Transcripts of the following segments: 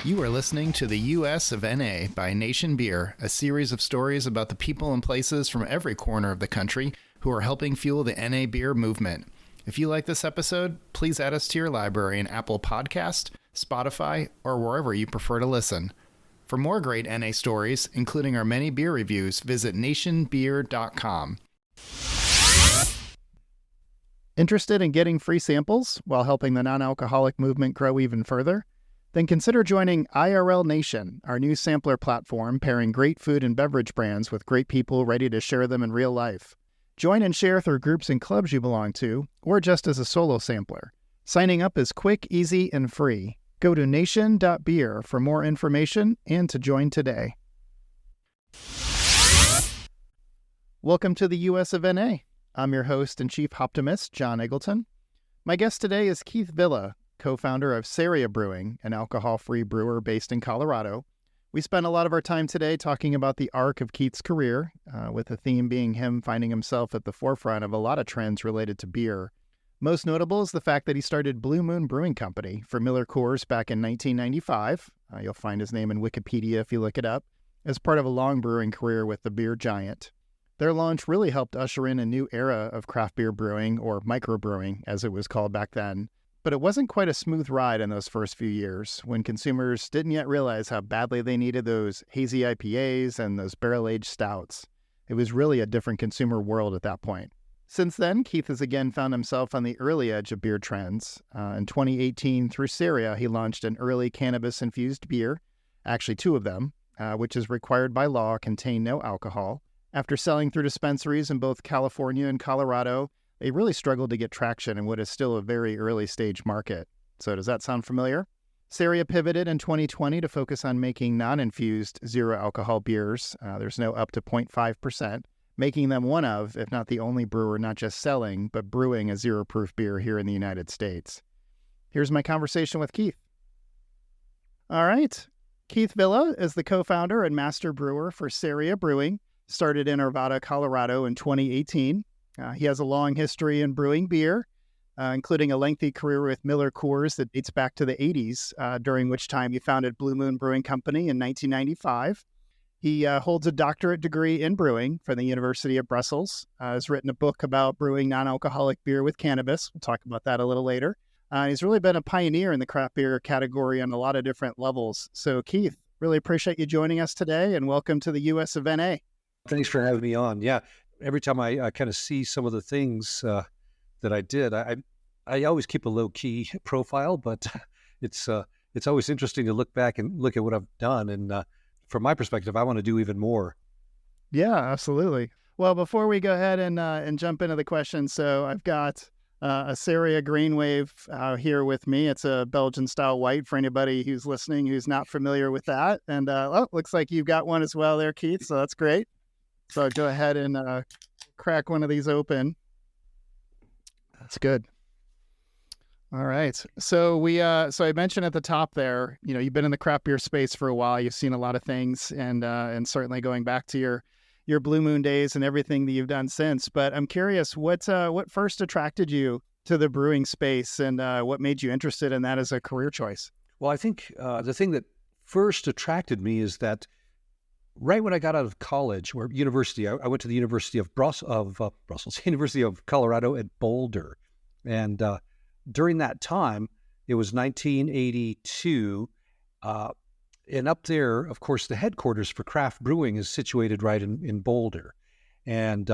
You are listening to the US of NA by Nation Beer, a series of stories about the people and places from every corner of the country who are helping fuel the NA beer movement. If you like this episode, please add us to your library in Apple Podcast, Spotify, or wherever you prefer to listen. For more great NA stories, including our many beer reviews, visit nationbeer.com. Interested in getting free samples while helping the non-alcoholic movement grow even further? Then consider joining IRL Nation, our new sampler platform pairing great food and beverage brands with great people ready to share them in real life. Join and share through groups and clubs you belong to, or just as a solo sampler. Signing up is quick, easy, and free. Go to nation.beer for more information and to join today. Welcome to the US of NA. I'm your host and chief optimist, John Eggleton. My guest today is Keith Villa, co-founder of Ceria Brewing, an alcohol-free brewer based in Colorado. We spent a lot of our time today talking about the arc of Keith's career, with the theme being him finding himself at the forefront of a lot of trends related to beer. Most notable is the fact that he started Blue Moon Brewing Company for Miller Coors back in 1995. You'll find his name in Wikipedia if you look it up, as part of a long brewing career with the beer giant. Their launch really helped usher in a new era of craft beer brewing, or microbrewing as it was called back then. But it wasn't quite a smooth ride in those first few years, when consumers didn't yet realize how badly they needed those hazy IPAs and those barrel-aged stouts. It was really a different consumer world at that point. Since then, Keith has again found himself on the early edge of beer trends. In 2018, through Ceria, he launched an early cannabis-infused beer, actually two of them, which is required by law, contain no alcohol. After selling through dispensaries in both California and Colorado, they really struggled to get traction in what is still a very early stage market. So does that sound familiar? Ceria pivoted in 2020 to focus on making non-infused zero alcohol beers. There's no up to 0.5%, making them one of, if not the only brewer not just selling, but brewing a zero proof beer here in the United States. Here's my conversation with Keith. All right. Keith Villa is the co-founder and master brewer for Ceria Brewing, started in Arvada, Colorado in 2018. He has a long history in brewing beer, including a lengthy career with Miller Coors that dates back to the 80s, during which time he founded Blue Moon Brewing Company in 1995. He holds a doctorate degree in brewing from the University of Brussels, has written a book about brewing non-alcoholic beer with cannabis. We'll talk about that a little later. He's really been a pioneer in the craft beer category on a lot of different levels. So Keith, really appreciate you joining us today, and welcome to the US of NA. Thanks for having me on. Yeah. Every time I kind of see some of the things that I did, I always keep a low key profile, but it's always interesting to look back and look at what I've done. And from my perspective, I want to do even more. Yeah, absolutely. Well, before we go ahead and jump into the questions, so I've got a Ceria Green Wave here with me. It's a Belgian style white for anybody who's listening who's not familiar with that. And looks like you've got one as well there, Keith. So that's great. So go ahead and crack one of these open. That's good. All right. So so I mentioned at the top there, you've been in the craft beer space for a while. You've seen a lot of things, and certainly going back to your Blue Moon days and everything that you've done since. But I'm curious, what first attracted you to the brewing space, and what made you interested in that as a career choice? Well, I think the thing that first attracted me is that right when I got out of college or university, I went to the University of Brussels, University of Colorado at Boulder. And during that time, it was 1982. And up there, of course, the headquarters for craft brewing is situated right in Boulder. And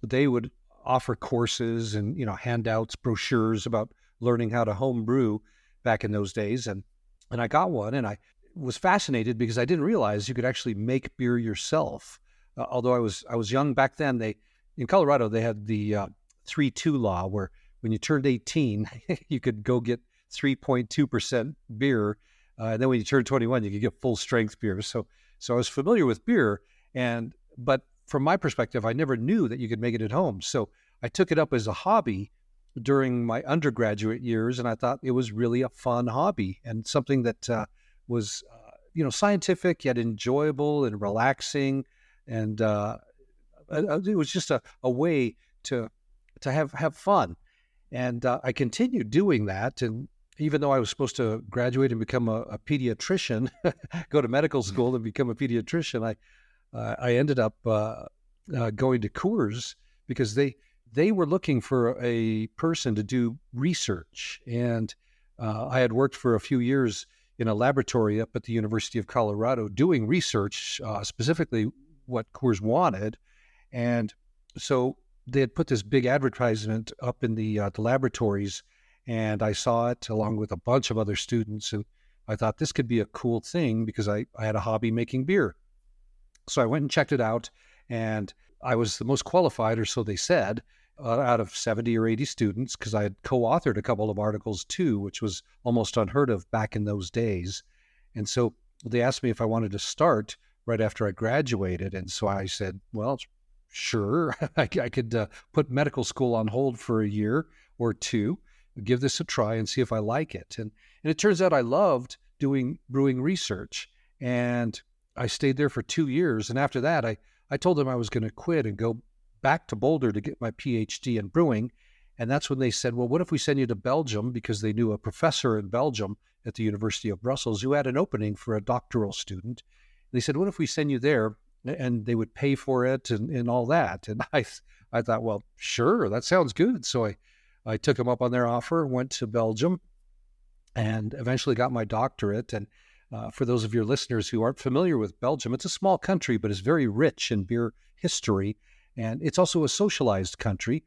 they would offer courses and, handouts, brochures about learning how to home brew back in those days. And I got one, and I was fascinated because I didn't realize you could actually make beer yourself. Although I was young back then, in Colorado, they had the 3-2 law, where when you turned 18, you could go get 3.2% beer. And then when you turned 21, you could get full strength beer. So I was familiar with beer, but from my perspective, I never knew that you could make it at home. So I took it up as a hobby during my undergraduate years, and I thought it was really a fun hobby and something that was, scientific yet enjoyable and relaxing, and it was just a way to have fun. And I continued doing that, and even though I was supposed to graduate and become a pediatrician, go to medical school and become a pediatrician, I ended up going to Coors because they were looking for a person to do research. And I had worked for a few years in a laboratory up at the University of Colorado doing research, specifically what Coors wanted. And so they had put this big advertisement up in the laboratories, and I saw it along with a bunch of other students. And I thought this could be a cool thing because I had a hobby making beer. So I went and checked it out, and I was the most qualified, or so they said, out of 70 or 80 students, because I had co-authored a couple of articles too, which was almost unheard of back in those days. And so they asked me if I wanted to start right after I graduated. And so I said, well, sure, I could put medical school on hold for a year or two, give this a try and see if I like it. And it turns out I loved doing brewing research, and I stayed there for 2 years. And after that, I told them I was going to quit and go back to Boulder to get my PhD in brewing. And that's when they said, well, what if we send you to Belgium? Because they knew a professor in Belgium at the University of Brussels who had an opening for a doctoral student. They said, what if we send you there? And they would pay for it and all that. And I thought, well, sure, that sounds good. So I took them up on their offer, went to Belgium, and eventually got my doctorate. And for those of your listeners who aren't familiar with Belgium, it's a small country, but it's very rich in beer history. And it's also a socialized country.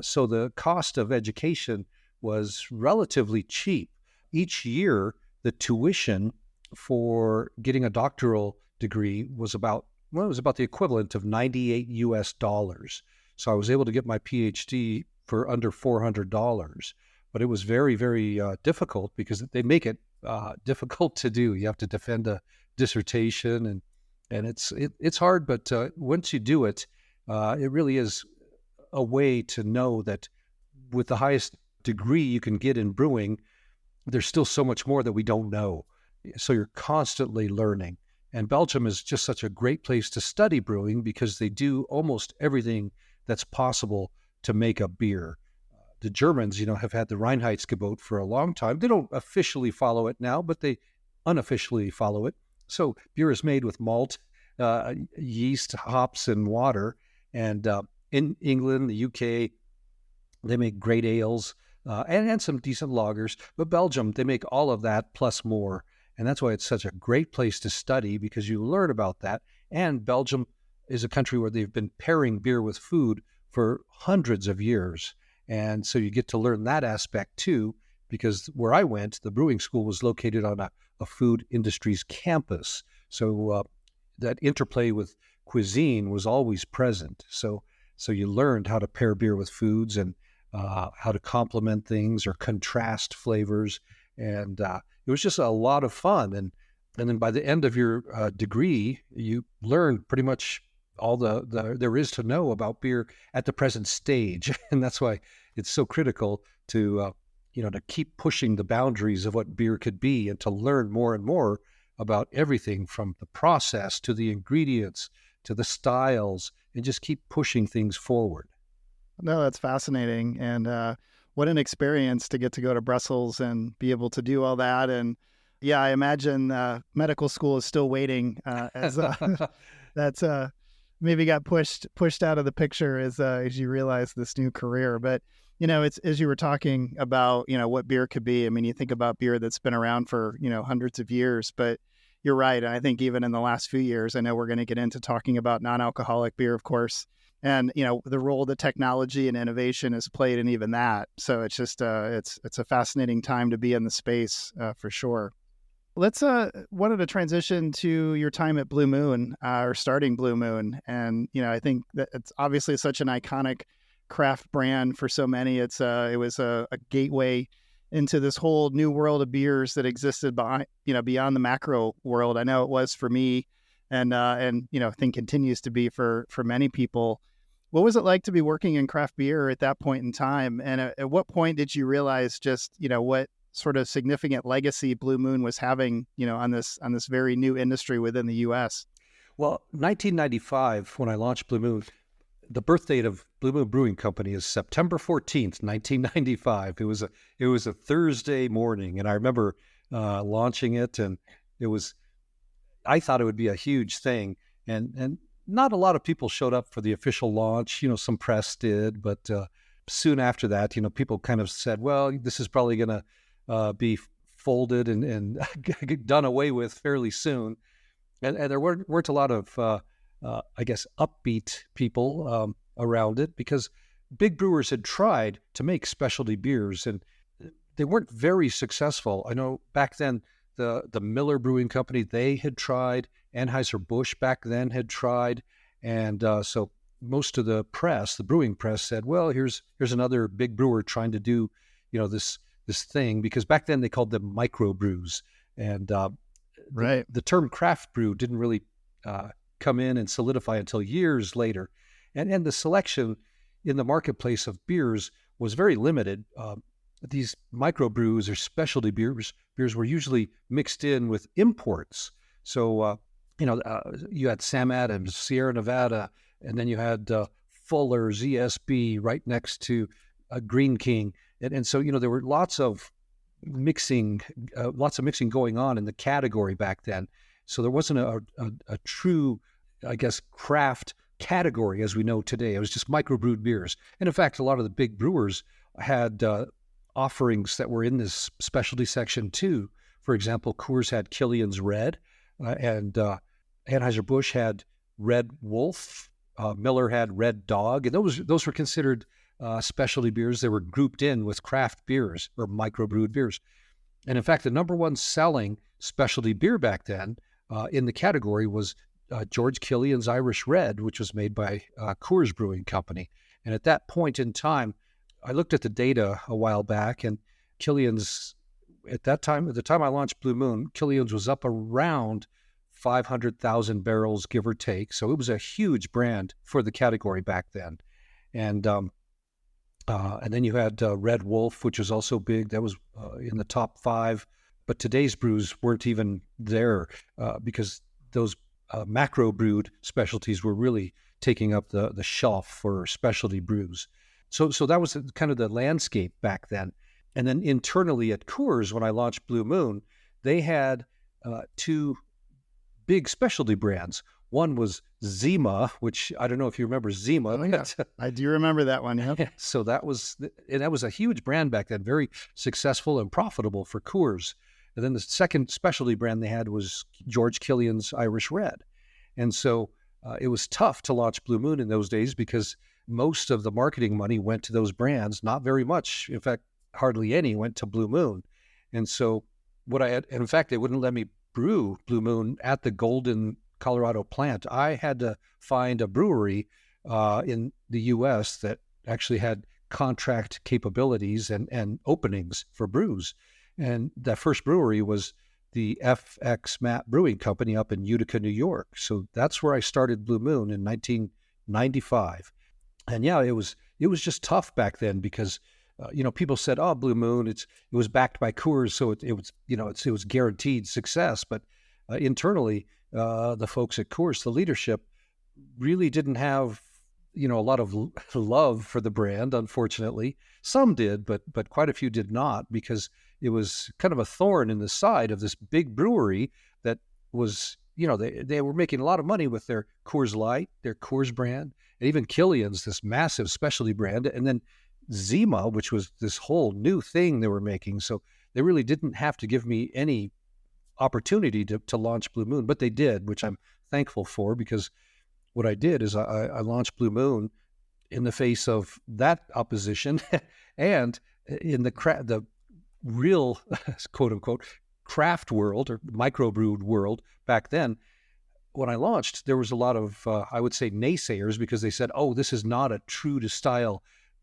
So the cost of education was relatively cheap. Each year, the tuition for getting a doctoral degree was about the equivalent of $98. So I was able to get my PhD for under $400. But it was very, very difficult because they make it difficult to do. You have to defend a dissertation, and it's hard. But once you do it, it really is a way to know that with the highest degree you can get in brewing, there's still so much more that we don't know. So you're constantly learning. And Belgium is just such a great place to study brewing because they do almost everything that's possible to make a beer. The Germans, have had the Reinheitsgebot for a long time. They don't officially follow it now, but they unofficially follow it. So beer is made with malt, yeast, hops, and water. And in England, the UK, they make great ales and some decent lagers. But Belgium, they make all of that plus more. And that's why it's such a great place to study, because you learn about that. And Belgium is a country where they've been pairing beer with food for hundreds of years. And so you get to learn that aspect too, because where I went, the brewing school was located on a food industries campus. So that interplay with cuisine was always present. So you learned how to pair beer with foods and how to complement things or contrast flavors. And it was just a lot of fun. And then by the end of your degree, you learn pretty much all there is to know about beer at the present stage. And that's why it's so critical to keep pushing the boundaries of what beer could be and to learn more and more about everything from the process to the ingredients to the styles, and just keep pushing things forward. No, that's fascinating. And what an experience to get to go to Brussels and be able to do all that. And yeah, I imagine medical school is still waiting as that's maybe got pushed out of the picture as you realize this new career. But it's as you were talking about what beer could be. I mean, you think about beer that's been around for hundreds of years, but you're right. And I think even in the last few years, I know we're going to get into talking about non-alcoholic beer, of course, and the role that technology and innovation has played in even that. So it's just it's a fascinating time to be in the space for sure. Let's wanted to transition to your time at Blue Moon or starting Blue Moon, and I think that it's obviously such an iconic craft brand for so many. It was a gateway into this whole new world of beers that existed beyond the macro world. I know it was for me, and I think continues to be for many people. What was it like to be working in craft beer at that point in time? And at what point did you realize just what sort of significant legacy Blue Moon was having on this very new industry within the U.S.? Well, 1995, when I launched Blue Moon, the birth date of Blue Moon Brewing Company is September 14th, 1995. It was a Thursday morning, and I remember launching it, and I thought it would be a huge thing, and not a lot of people showed up for the official launch. Some press did, but soon after that, people kind of said, well, this is probably going to be folded and done away with fairly soon. And there weren't a lot of, I guess, upbeat people around it, because big brewers had tried to make specialty beers, and they weren't very successful. I know back then, the Miller Brewing Company, they had tried. Anheuser-Busch back then had tried. And so most of the press, the brewing press, said, well, here's another big brewer trying to do, this thing, because back then they called them microbrews. And right. The term craft brew didn't really come in and solidify until years later. And the selection in the marketplace of beers was very limited. These microbrews or specialty beers were usually mixed in with imports. So, you had Sam Adams, Sierra Nevada, and then you had Fuller's ESB right next to Green King. And so, there were lots of mixing going on in the category back then. So there wasn't a true, I guess, craft category as we know today. It was just microbrewed beers. And in fact, a lot of the big brewers had offerings that were in this specialty section too. For example, Coors had Killian's Red, and Anheuser-Busch had Red Wolf. Miller had Red Dog, and those were considered specialty beers. They were grouped in with craft beers or microbrewed beers. And in fact, the number one selling specialty beer back then in the category was George Killian's Irish Red, which was made by Coors Brewing Company. And at that point in time, I looked at the data a while back, and Killian's, at the time I launched Blue Moon, Killian's was up around 500,000 barrels, give or take. So it was a huge brand for the category back then. And then you had Red Wolf, which was also big. That was in the top 5. But today's brews weren't even there because those macro brewed specialties were really taking up the shelf for specialty brews. So that was kind of the landscape back then. And then internally at Coors, when I launched Blue Moon, they had 2 big specialty brands. One was Zima, which I don't know if you remember Zima. Oh, yeah. I do remember that one. Yep. So that was a huge brand back then, very successful and profitable for Coors. And then the second specialty brand they had was George Killian's Irish Red. And so it was tough to launch Blue Moon in those days because most of the marketing money went to those brands. Not very much. In fact, hardly any went to Blue Moon. And so in fact, they wouldn't let me brew Blue Moon at the Golden, Colorado plant. I had to find a brewery in the U.S. that actually had contract capabilities and openings for brews. And that first brewery was the FX Matt Brewing Company up in Utica, New York. So that's where I started Blue Moon in 1995. And yeah, it was just tough back then because people said, "Oh, Blue Moon, it was backed by Coors, so it was guaranteed success." But internally, the folks at Coors, the leadership, really didn't have a lot of love for the brand. Unfortunately, some did, but quite a few did not, because it was kind of a thorn in the side of this big brewery that was, they were making a lot of money with their Coors Light, their Coors brand, and even Killian's, this massive specialty brand, and then Zima, which was this whole new thing they were making. So they really didn't have to give me any opportunity to launch Blue Moon, but they did, which I'm thankful for, because what I did is I launched Blue Moon in the face of that opposition and in the real, quote unquote, craft world or microbrewed world back then. When I launched, there was a lot of, I would say, naysayers, because they said, "Oh, this is not a true to style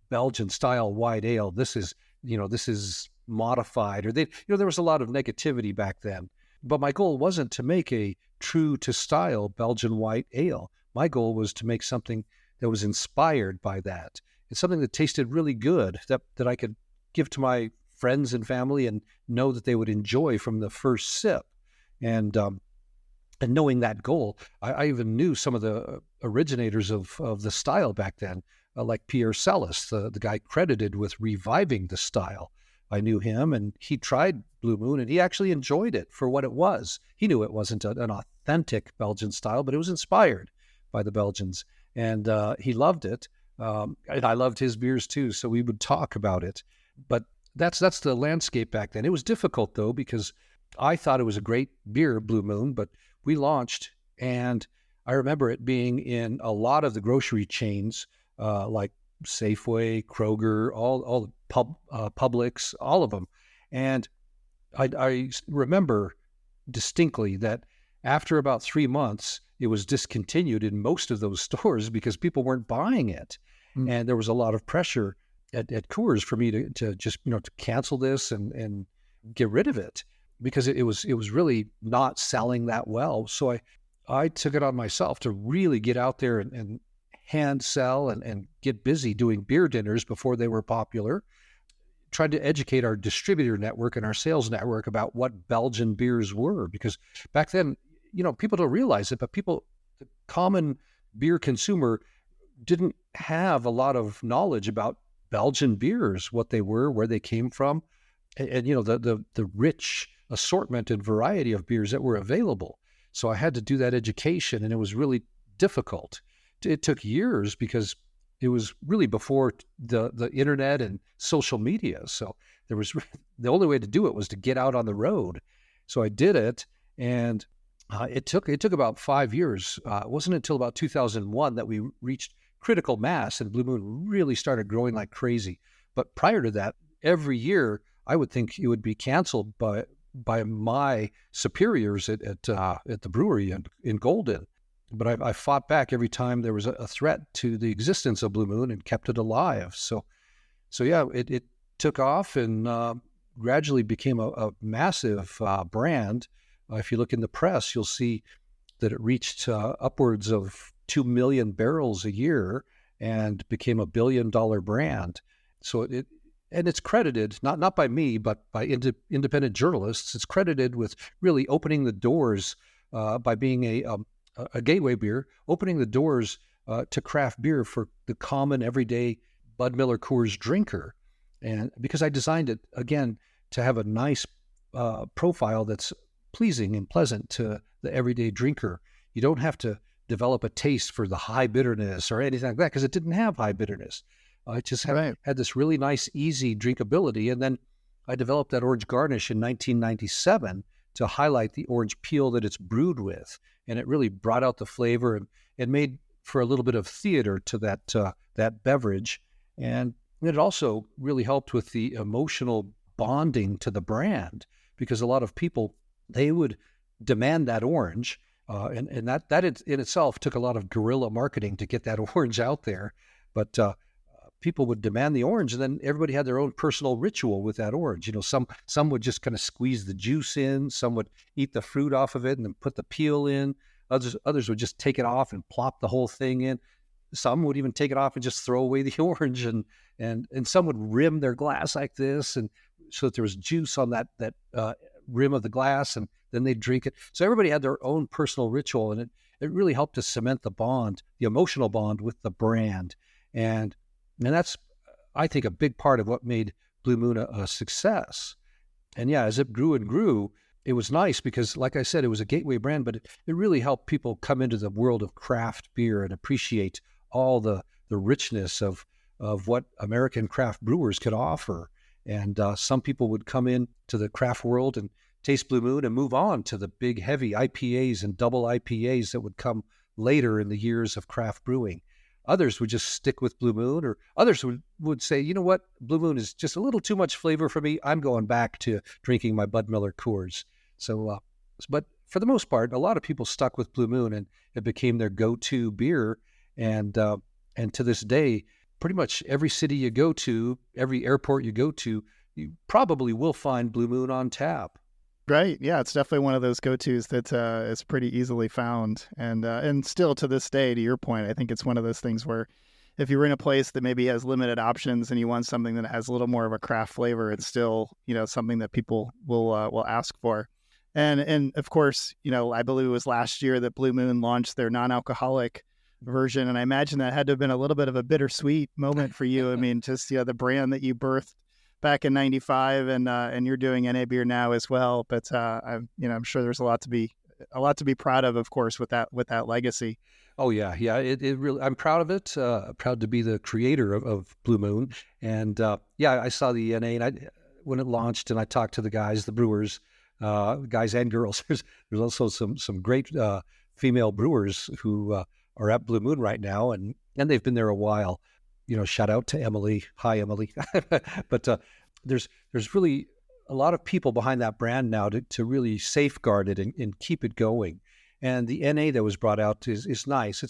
Belgian style white ale. This is modified," or there was a lot of negativity back then. But my goal wasn't to make a true to style Belgian white ale. My goal was to make something that was inspired by that. It's something that tasted really good, that I could give to my friends and family and know that they would enjoy from the first sip. And knowing that goal, I even knew some of the originators of the style back then, like Pierre Celis, the guy credited with reviving the style. I knew him, and he tried Blue Moon, and he actually enjoyed it for what it was. He knew it wasn't an authentic Belgian style, but it was inspired by the Belgians, and he loved it. And I loved his beers too, so we would talk about it. But that's the landscape back then. It was difficult though, because I thought it was a great beer, Blue Moon, but we launched, and I remember it being in a lot of the grocery chains, like Safeway, Kroger, all Publix, all of them. And I remember distinctly that after about 3 months, it was discontinued in most of those stores because people weren't buying it. Mm. And there was a lot of pressure at Coors for me to just, to cancel this and get rid of it, because it was really not selling that well. So I took it on myself to really get out there and hand sell and get busy doing beer dinners before they were popular, tried to educate our distributor network and our sales network about what Belgian beers were, because back then, people don't realize it, but the common beer consumer didn't have a lot of knowledge about Belgian beers, what they were, where they came from, and the rich assortment and variety of beers that were available. So I had to do that education, and it was really difficult. It took years because it was really before the internet and social media. So there was the only way to do it was to get out on the road. So I did it, and it took about 5 years. It wasn't until about 2001 that we reached critical mass, and Blue Moon really started growing like crazy. But prior to that, every year I would think it would be canceled by my superiors at the brewery in Golden. But I fought back every time there was a threat to the existence of Blue Moon and kept it alive. So yeah, it took off and gradually became a massive brand. If you look in the press, you'll see that it reached upwards of 2 million barrels a year and became a $1 billion brand. So it's credited, not by me, but by independent journalists. It's credited with really opening the doors by being a gateway beer, opening the doors to craft beer for the common everyday Bud Miller Coors drinker. And because I designed it, again, to have a nice profile that's pleasing and pleasant to the everyday drinker. You don't have to develop a taste for the high bitterness or anything like that, because it didn't have high bitterness. It just had this really nice, easy drinkability. And then I developed that orange garnish in 1997 to highlight the orange peel that it's brewed with. And it really brought out the flavor and made for a little bit of theater to that beverage. And it also really helped with the emotional bonding to the brand, because a lot of people, they would demand that orange. And that in itself took a lot of guerrilla marketing to get that orange out there. But people would demand the orange, and then everybody had their own personal ritual with that orange. Some would just kind of squeeze the juice in. Some would eat the fruit off of it and then put the peel in. Others would just take it off and plop the whole thing in. Some would even take it off and just throw away the orange, and some would rim their glass like this, and so that there was juice on that rim of the glass, and then they'd drink it. So everybody had their own personal ritual, and it really helped to cement the bond, the emotional bond with the brand. And that's, I think, a big part of what made Blue Moon a success. And yeah, as it grew and grew, it was nice because, like I said, it was a gateway brand, but it really helped people come into the world of craft beer and appreciate all the richness of what American craft brewers could offer. And some people would come in to the craft world and taste Blue Moon and move on to the big, heavy IPAs and double IPAs that would come later in the years of craft brewing. Others would just stick with Blue Moon, or others would say, you know what, Blue Moon is just a little too much flavor for me. I'm going back to drinking my Bud Miller Coors. So, but for the most part, a lot of people stuck with Blue Moon, and it became their go-to beer. And to this day, pretty much every city you go to, every airport you go to, you probably will find Blue Moon on tap. Right. Yeah, it's definitely one of those go-tos that is pretty easily found. And still to this day, to your point, I think it's one of those things where if you're in a place that maybe has limited options and you want something that has a little more of a craft flavor, it's still, something that people will ask for. And of course, I believe it was last year that Blue Moon launched their non-alcoholic version, and I imagine that had to have been a little bit of a bittersweet moment for you. I mean, just the brand that you birthed back in '95, and you're doing NA beer now as well. But I'm sure there's a lot to be proud of course, with that legacy. Oh yeah. It really, I'm proud of it. Proud to be the creator of Blue Moon. And I saw the NA and when it launched, and I talked to the guys, the brewers, guys and girls. There's also some great female brewers who are at Blue Moon right now, and they've been there a while. Shout out to Emily. Hi, Emily. But there's really a lot of people behind that brand now to really safeguard it and keep it going. And the NA that was brought out is nice.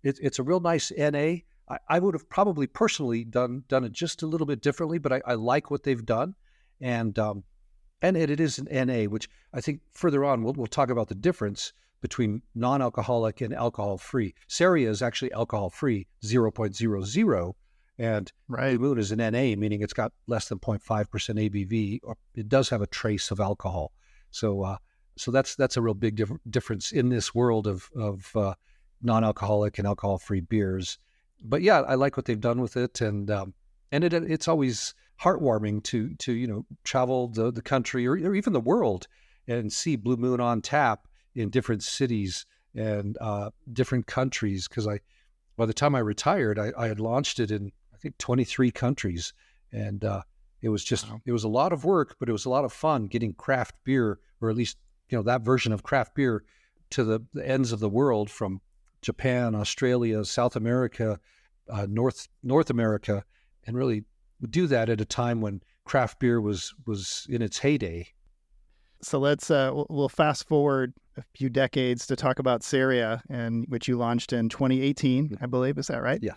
It's a real nice NA. I would have probably personally done it just a little bit differently, but I like what they've done. And it is an NA, which I think further on we'll talk about the difference between non-alcoholic and alcohol-free. Ceria is actually alcohol-free, 0.00, and Blue Moon is an NA, meaning it's got less than 0.5% ABV, or it does have a trace of alcohol. So that's a real big difference in this world of non-alcoholic and alcohol-free beers. But yeah, I like what they've done with it, and it's always heartwarming to travel the country or even the world and see Blue Moon on tap in different cities and different countries. Because by the time I retired, I had launched it in I think 23 countries, and it was just It was a lot of work, but it was a lot of fun getting craft beer, or at least that version of craft beer, to the ends of the world, from Japan, Australia, South America, North America, and really do that at a time when craft beer was in its heyday. So let's we'll fast forward a few decades to talk about Ceria, and which you launched in 2018, I believe. Is that right? Yeah.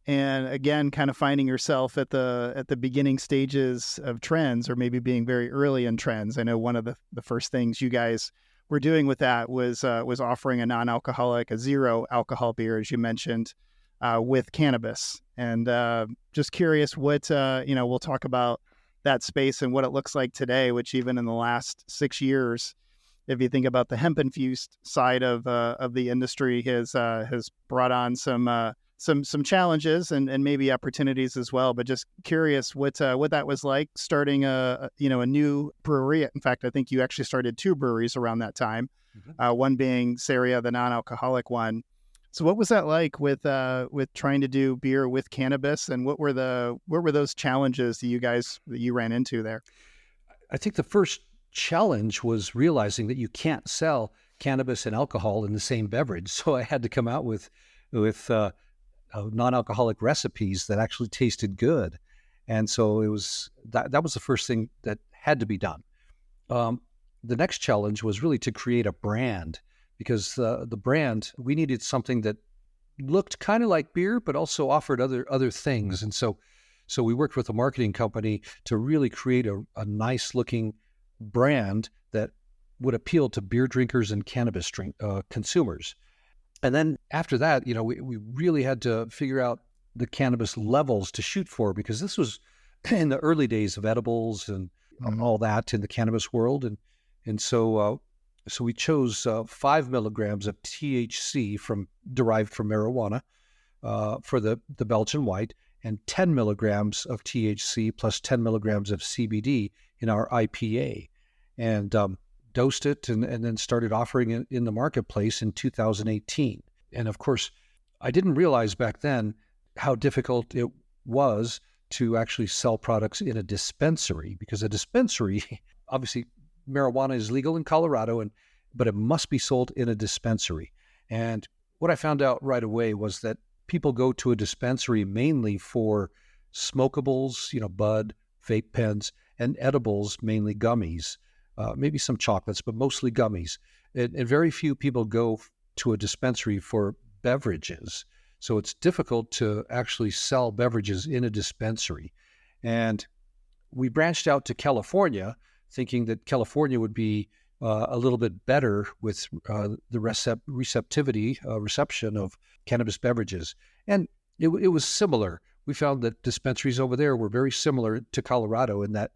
And again, kind of finding yourself at the beginning stages of trends, or maybe being very early in trends. I know one of the first things you guys were doing with that was offering a non-alcoholic, a zero alcohol beer, as you mentioned, with cannabis. And just curious what we'll talk about that space and what it looks like today, which even in the last 6 years, if you think about the hemp-infused side of the industry, has brought on some challenges and maybe opportunities as well. But just curious what that was like starting a new brewery. In fact, I think you actually started 2 breweries around that time. Mm-hmm. One being Ceria, the non-alcoholic one. So what was that like with trying to do beer with cannabis, and what were those challenges that you ran into there? I think the first challenge was realizing that you can't sell cannabis and alcohol in the same beverage. So I had to come out with non-alcoholic recipes that actually tasted good. And so it was that was the first thing that had to be done. The next challenge was really to create a brand, because the brand, we needed something that looked kind of like beer, but also offered other things. And so we worked with a marketing company to really create a nice looking brand that would appeal to beer drinkers and cannabis consumers. And then after that, we really had to figure out the cannabis levels to shoot for, because this was in the early days of edibles and all that in the cannabis world. And so we chose 5 milligrams of THC derived from marijuana for the Belgian white, and 10 milligrams of THC plus 10 milligrams of CBD in our IPA, and dosed it and then started offering it in the marketplace in 2018. And of course, I didn't realize back then how difficult it was to actually sell products in a dispensary, because a dispensary, obviously marijuana is legal in Colorado, but it must be sold in a dispensary. And what I found out right away was that people go to a dispensary mainly for smokables, bud, vape pens, and edibles, mainly gummies, maybe some chocolates, but mostly gummies. And very few people go to a dispensary for beverages. So it's difficult to actually sell beverages in a dispensary. And we branched out to California, thinking that California would be a little bit better with the reception of cannabis beverages. And it was similar. We found that dispensaries over there were very similar to Colorado, in that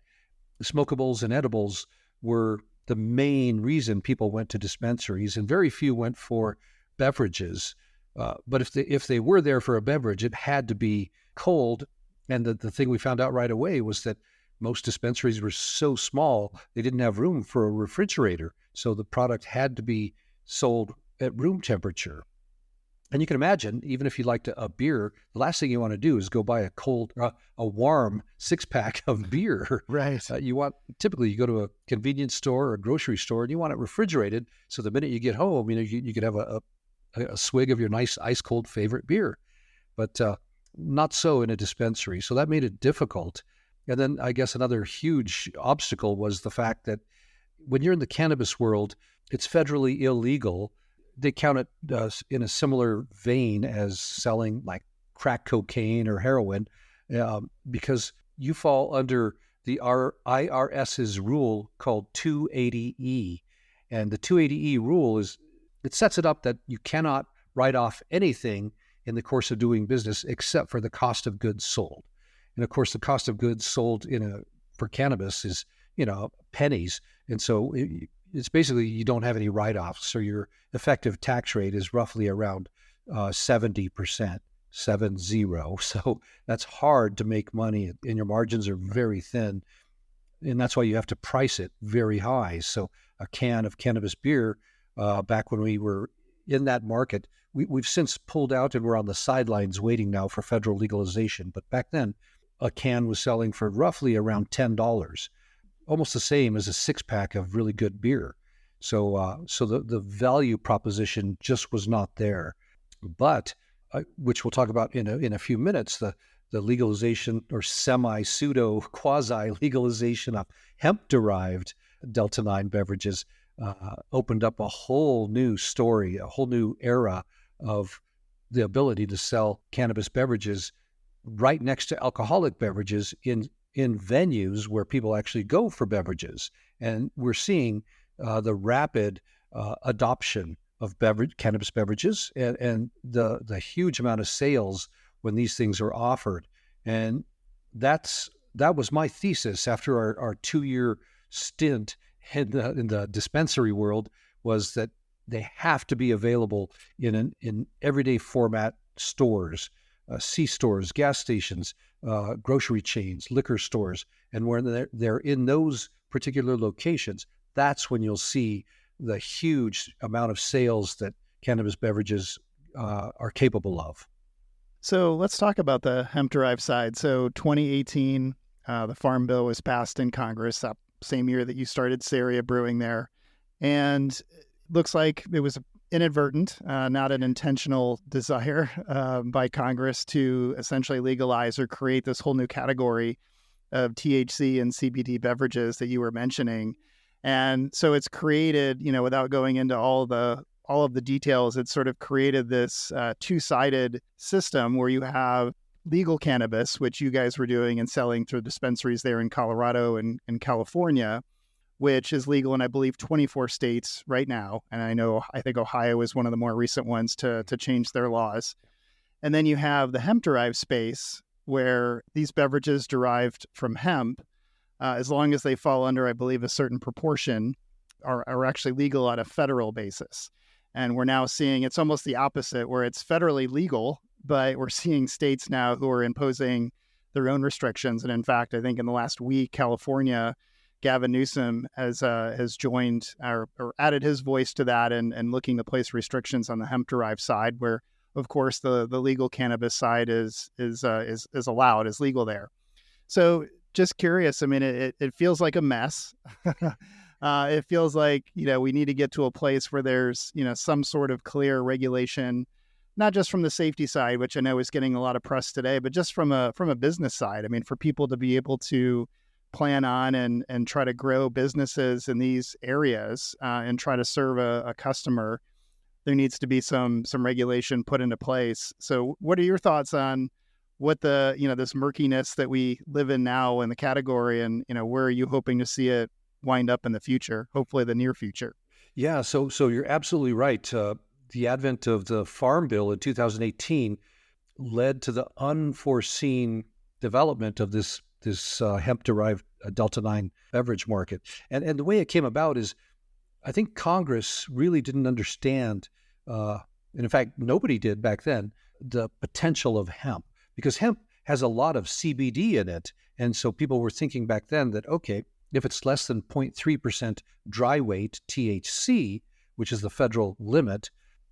smokables and edibles were the main reason people went to dispensaries, and very few went for beverages. But if they were there for a beverage, it had to be cold. And the thing we found out right away was that most dispensaries were so small, they didn't have room for a refrigerator. So the product had to be sold at room temperature. And you can imagine, even if you liked a beer, the last thing you want to do is go buy a warm 6-pack of beer. Right. Typically you go to a convenience store or a grocery store and you want it refrigerated. So the minute you get home, you could have a swig of your nice ice cold favorite beer, but not so in a dispensary. So that made it difficult. And then I guess another huge obstacle was the fact that when you're in the cannabis world, it's federally illegal. They count it in a similar vein as selling like crack cocaine or heroin, because you fall under the IRS's rule called 280E. And the 280E rule it sets it up that you cannot write off anything in the course of doing business except for the cost of goods sold. And of course, the cost of goods sold for cannabis is, pennies. And so it's basically you don't have any write-offs. So your effective tax rate is roughly around 70%, 70. So that's hard to make money, and your margins are very thin. And that's why you have to price it very high. So a can of cannabis beer, back when we were in that market, we've since pulled out and we're on the sidelines waiting now for federal legalization. But back then, a can was selling for roughly around $10, almost the same as a 6-pack of really good beer. So the value proposition just was not there. But which we'll talk about in a few minutes, the legalization or semi-pseudo quasi-legalization of hemp-derived Delta-9 beverages opened up a whole new story, a whole new era of the ability to sell cannabis beverages right next to alcoholic beverages in venues where people actually go for beverages. And we're seeing the rapid adoption of cannabis beverages and the huge amount of sales when these things are offered. And that was my thesis after our 2-year stint in the dispensary world, was that they have to be available in everyday format stores, C-stores, gas stations, grocery chains, liquor stores. And when they're in those particular locations, that's when you'll see the huge amount of sales that cannabis beverages are capable of. So let's talk about the hemp-derived side. So 2018, the Farm Bill was passed in Congress, that same year that you started Ceria Brewing there. And looks like it was inadvertent, not an intentional desire by Congress to essentially legalize or create this whole new category of THC and CBD beverages that you were mentioning. And so it's created, without going into all of the details, it's sort of created this two-sided system where you have legal cannabis, which you guys were doing and selling through dispensaries there in Colorado and California, which is legal in, I believe, 24 states right now. And I think Ohio is one of the more recent ones to change their laws. And then you have the hemp-derived space, where these beverages derived from hemp, as long as they fall under, I believe, a certain proportion, are actually legal on a federal basis. And we're now seeing it's almost the opposite, where it's federally legal, but we're seeing states now who are imposing their own restrictions. And in fact, I think in the last week, California, Gavin Newsom has joined or added his voice to that and looking to place restrictions on the hemp-derived side, where, of course, the legal cannabis side is allowed, is legal there. So just curious, I mean, it feels like a mess. It feels like, we need to get to a place where there's, some sort of clear regulation, not just from the safety side, which I know is getting a lot of press today, but just from a business side. I mean, for people to be able to plan on and try to grow businesses in these areas and try to serve a customer, there needs to be some regulation put into place. So what are your thoughts on what this murkiness that we live in now in the category, and, where are you hoping to see it wind up in the future, hopefully the near future? Yeah, so you're absolutely right. The advent of the Farm Bill in 2018 led to the unforeseen development of this hemp-derived Delta-9 beverage market. And the way it came about is, I think Congress really didn't understand and in fact, nobody did back then, the potential of hemp, because hemp has a lot of CBD in it. And so people were thinking back then that, okay, if it's less than 0.3% dry weight THC, which is the federal limit,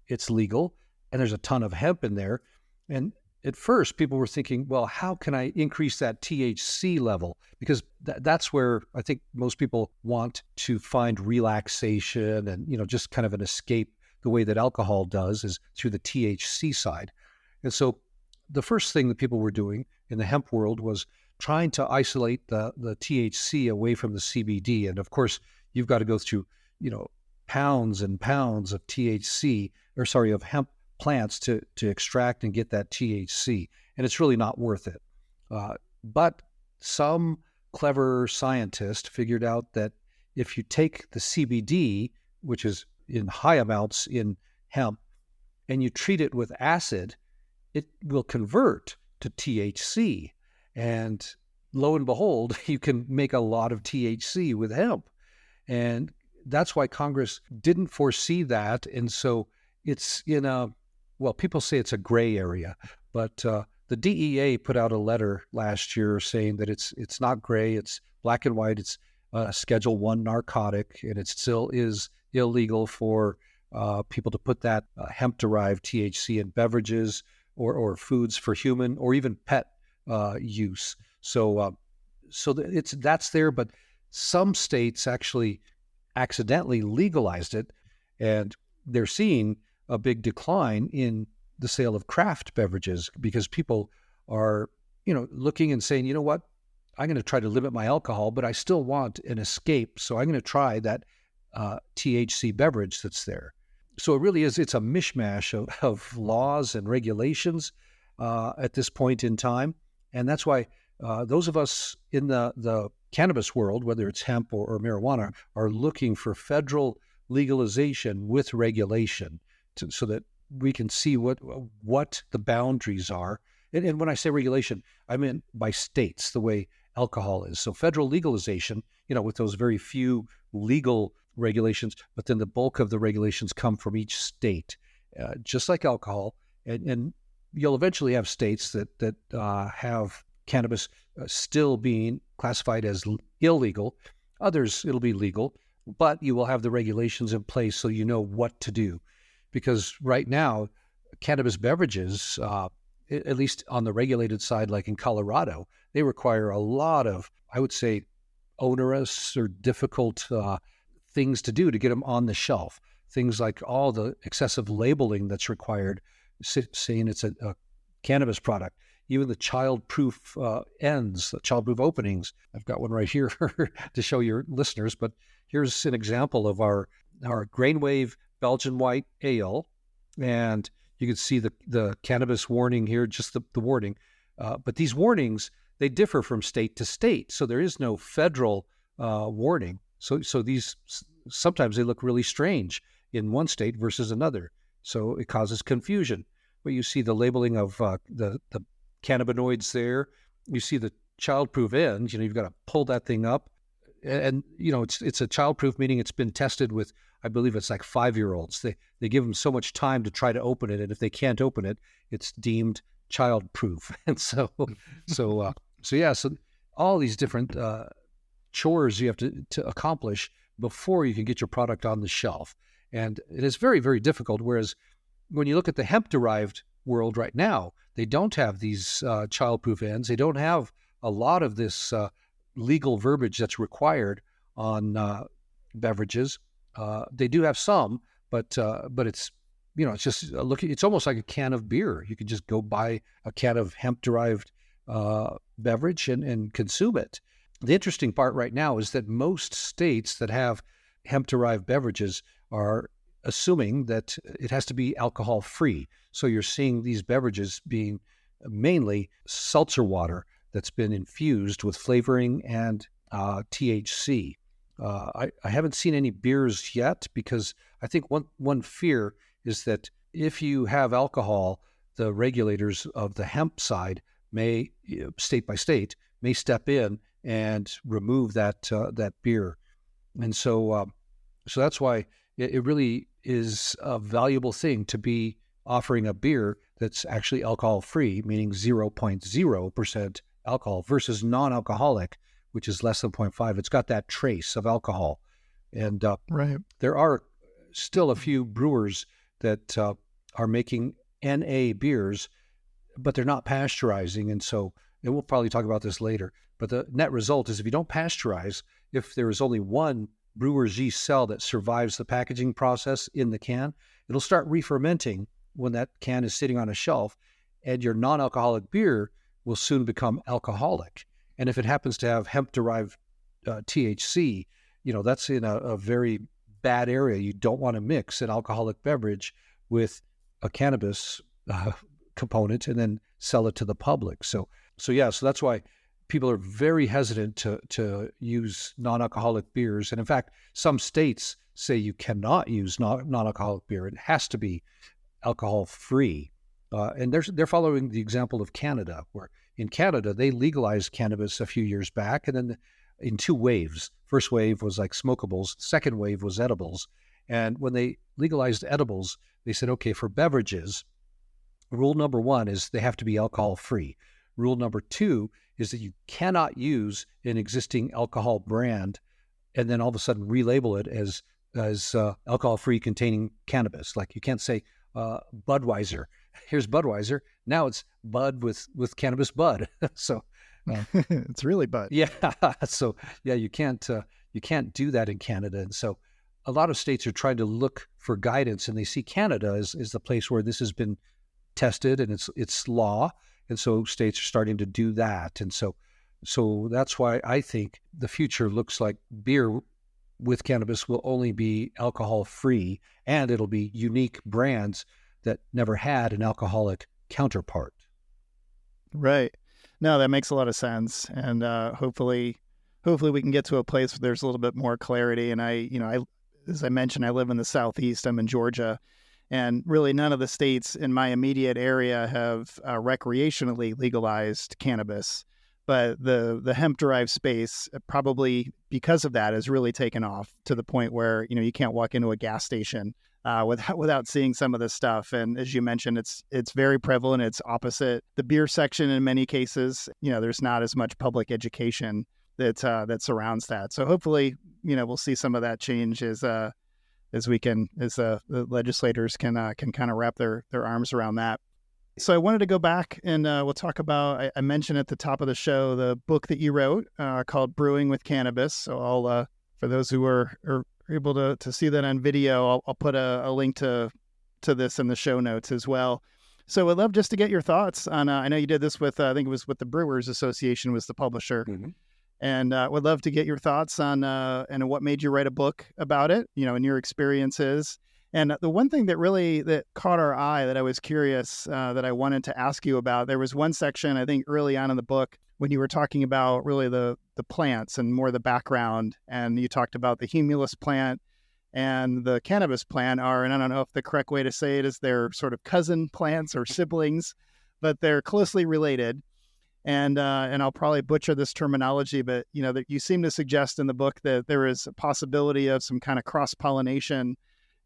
it's legal, and there's a ton of hemp in there. And at first, people were thinking, well, how can I increase that THC level? Because that's where I think most people want to find relaxation and, just kind of an escape the way that alcohol does is through the THC side. And so the first thing that people were doing in the hemp world was trying to isolate the THC away from the CBD. And of course, you've got to go through, pounds and pounds of of hemp plants to extract and get that THC. And it's really not worth it. But some clever scientist figured out that if you take the CBD, which is in high amounts in hemp, and you treat it with acid, it will convert to THC. And lo and behold, you can make a lot of THC with hemp. And that's why Congress didn't foresee that. And so it's people say it's a gray area, but the DEA put out a letter last year saying that it's not gray, it's black and white, it's Schedule 1 narcotic, and it still is illegal for people to put that hemp-derived THC in beverages or foods for human or even pet use. So that's there, but some states actually accidentally legalized it, and they're seeing a big decline in the sale of craft beverages because people are, looking and saying, you know what, I'm going to try to limit my alcohol, but I still want an escape. So I'm going to try that THC beverage that's there. So it really is, it's a mishmash of laws and regulations at this point in time. And that's why those of us in the cannabis world, whether it's hemp or marijuana, are looking for federal legalization with regulation so that we can see what the boundaries are. And when I say regulation, I mean by states, the way alcohol is. So federal legalization, with those very few legal regulations, but then the bulk of the regulations come from each state, just like alcohol. And you'll eventually have states that have cannabis still being classified as illegal. Others, it'll be legal, but you will have the regulations in place so you know what to do. Because right now, cannabis beverages, at least on the regulated side, like in Colorado, they require a lot of, I would say, onerous or difficult things to do to get them on the shelf. Things like all the excessive labeling that's required, saying it's a cannabis product. Even the child-proof ends, the child-proof openings. I've got one right here to show your listeners, but here's an example of our Grain Wave Belgian White Ale, and you can see the cannabis warning here, just the warning. But these warnings, they differ from state to state, so there is no federal warning. So these, sometimes they look really strange in one state versus another, so it causes confusion. But you see the labeling of the cannabinoids there. You see the child-proof ends. You've got to pull that thing up, and it's a child-proof, meaning it's been tested with, I believe it's like 5-year-olds. They give them so much time to try to open it, and if they can't open it, it's deemed child-proof. And so all these different chores you have to accomplish before you can get your product on the shelf, and it is very, very difficult. Whereas when you look at the hemp-derived world right now, they don't have these child-proof ends. They don't have a lot of this legal verbiage that's required on beverages. They do have some, but it's it's just it's almost like a can of beer. You can just go buy a can of hemp-derived beverage and consume it. The interesting part right now is that most states that have hemp-derived beverages are assuming that it has to be alcohol-free. So you're seeing these beverages being mainly seltzer water that's been infused with flavoring and THC. I haven't seen any beers yet, because I think one fear is that if you have alcohol, the regulators of the hemp side may, state by state, may step in and remove that beer. And so that's why it really is a valuable thing to be offering a beer that's actually alcohol-free, meaning 0.0% alcohol, versus non-alcoholic, which is less than 0.5. It's got that trace of alcohol. And Right. there are still a few brewers that are making NA beers, but they're not pasteurizing. And we'll probably talk about this later, but the net result is if you don't pasteurize, if there is only one brewer's yeast cell that survives the packaging process in the can, it'll start re-fermenting when that can is sitting on a shelf, and your non-alcoholic beer will soon become alcoholic. And if it happens to have hemp-derived THC, that's in a very bad area. You don't want to mix an alcoholic beverage with a cannabis component and then sell it to the public. So that's why people are very hesitant to use non-alcoholic beers. And in fact, some states say you cannot use non-alcoholic beer. It has to be alcohol-free. And they're following the example of Canada, where in Canada, they legalized cannabis a few years back, and then in two waves. First wave was like smokables. Second wave was edibles. And when they legalized edibles, they said, okay, for beverages, rule number one is they have to be alcohol-free. Rule number two is that you cannot use an existing alcohol brand and then all of a sudden relabel it as alcohol-free containing cannabis. Like you can't say Budweiser. Here's Budweiser. Now it's Bud with cannabis bud. So it's really Bud. Yeah. So you can't do that in Canada. And so a lot of states are trying to look for guidance, and they see Canada as the place where this has been tested and it's law. And so states are starting to do that. And so that's why I think the future looks like beer with cannabis will only be alcohol-free, and it'll be unique brands that never had an alcoholic counterpart. Right. No, that makes a lot of sense. And hopefully we can get to a place where there's a little bit more clarity. And I, as I mentioned, I live in the Southeast. I'm in Georgia. And really none of the states in my immediate area have recreationally legalized cannabis. But the hemp-derived space, probably because of that, has really taken off to the point where, you can't walk into a gas station without seeing some of this stuff. And as you mentioned, it's very prevalent. It's opposite the beer section in many cases. There's not as much public education that surrounds that. So hopefully, we'll see some of that change as the legislators can kind of wrap their arms around that. So I wanted to go back and we'll talk about, I mentioned at the top of the show, the book that you wrote called Brewing with Cannabis. So I'll, for those who are able to see that on video, I'll put a link to this in the show notes as well. So I'd love just to get your thoughts on, I know you did this with, I think it was with the Brewers Association was the publisher. Mm-hmm. And would love to get your thoughts on and what made you write a book about it, and your experiences. And the one thing that caught our eye that I was curious that I wanted to ask you about, there was one section, I think early on in the book, when you were talking about really the plants and more the background, and you talked about the humulus plant and the cannabis plant are, and I don't know if the correct way to say it is they're sort of cousin plants or siblings, but they're closely related. And I'll probably butcher this terminology, but that you seem to suggest in the book that there is a possibility of some kind of cross-pollination.